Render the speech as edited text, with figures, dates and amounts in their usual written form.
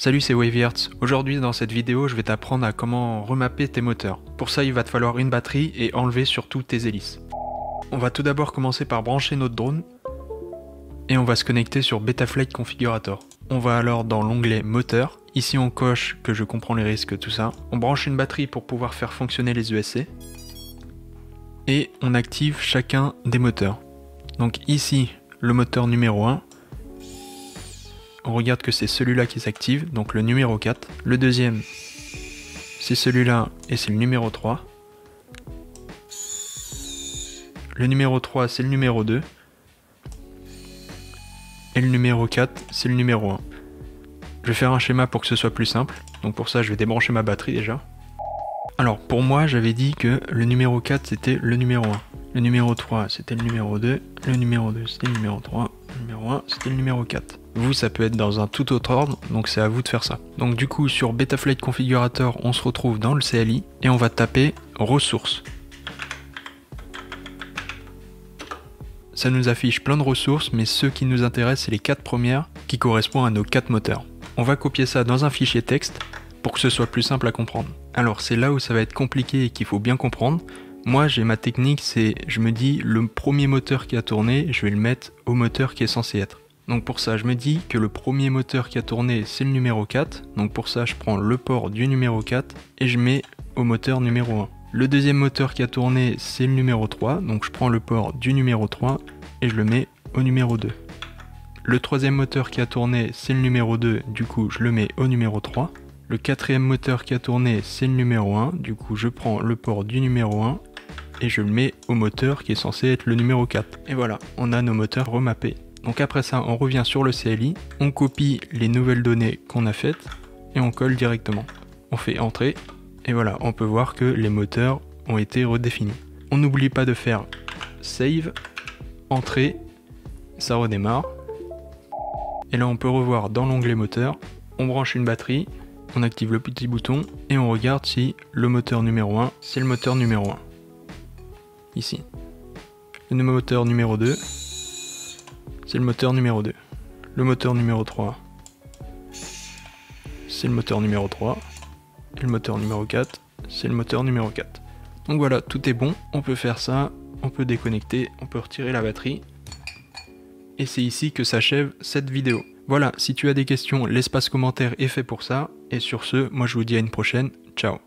Salut, c'est WavyArts. Aujourd'hui dans cette vidéo je vais t'apprendre à comment remapper tes moteurs. Pour ça il va te falloir une batterie et enlever surtout tes hélices. On va tout d'abord commencer par brancher notre drone et on va se connecter sur Betaflight Configurator. On va alors dans l'onglet moteur, ici on coche que je comprends les risques, tout ça. On branche une batterie pour pouvoir faire fonctionner les ESC et on active chacun des moteurs. Donc ici le moteur numéro 1, on regarde que c'est celui-là qui s'active, donc le numéro 4. Le deuxième, c'est celui-là et c'est le numéro 3. Le numéro 3, c'est le numéro 2. Et le numéro 4, c'est le numéro 1. Je vais faire un schéma pour que ce soit plus simple. Donc pour ça, je vais débrancher ma batterie déjà. Alors pour moi, j'avais dit que le numéro 4, c'était le numéro 1. Le numéro 3, c'était le numéro 2. Le numéro 2, c'était le numéro 3. Le numéro 1, c'était le numéro 4. Vous, ça peut être dans un tout autre ordre, donc c'est à vous de faire ça. Donc du coup, sur Betaflight Configurator, on se retrouve dans le CLI et on va taper ressources. Ça nous affiche plein de ressources, mais ceux qui nous intéressent, c'est les 4 premières qui correspondent à nos 4 moteurs. On va copier ça dans un fichier texte pour que ce soit plus simple à comprendre. Alors c'est là où ça va être compliqué et qu'il faut bien comprendre. Moi, j'ai ma technique, c'est je me dis le premier moteur qui a tourné, je vais le mettre au moteur qui est censé être. Donc pour ça, je me dis que le premier moteur qui a tourné, c'est le numéro 4. Donc pour ça, je prends le port du numéro 4 et je mets au moteur numéro 1. Le deuxième moteur qui a tourné, c'est le numéro 3. Donc je prends le port du numéro 3 et je le mets au numéro 2. Le troisième moteur qui a tourné, c'est le numéro 2. Du coup, je le mets au numéro 3. Le quatrième moteur qui a tourné, c'est le numéro 1. Du coup, je prends le port du numéro 1 et je le mets au moteur qui est censé être le numéro 4. Et voilà, on a nos moteurs remappés. Donc après ça, on revient sur le CLI, on copie les nouvelles données qu'on a faites et on colle directement. On fait entrer et voilà, on peut voir que les moteurs ont été redéfinis. On n'oublie pas de faire save, entrer, ça redémarre. Et là on peut revoir dans l'onglet moteur, on branche une batterie, on active le petit bouton et on regarde si le moteur numéro 1, c'est le moteur numéro 1. Ici. Le moteur numéro 2, c'est le moteur numéro 2. Le moteur numéro 3, c'est le moteur numéro 3. Et le moteur numéro 4, c'est le moteur numéro 4. Donc voilà, tout est bon. On peut faire ça, on peut déconnecter, on peut retirer la batterie. Et c'est ici que s'achève cette vidéo. Voilà, si tu as des questions, l'espace commentaire est fait pour ça. Et sur ce, moi je vous dis à une prochaine. Ciao.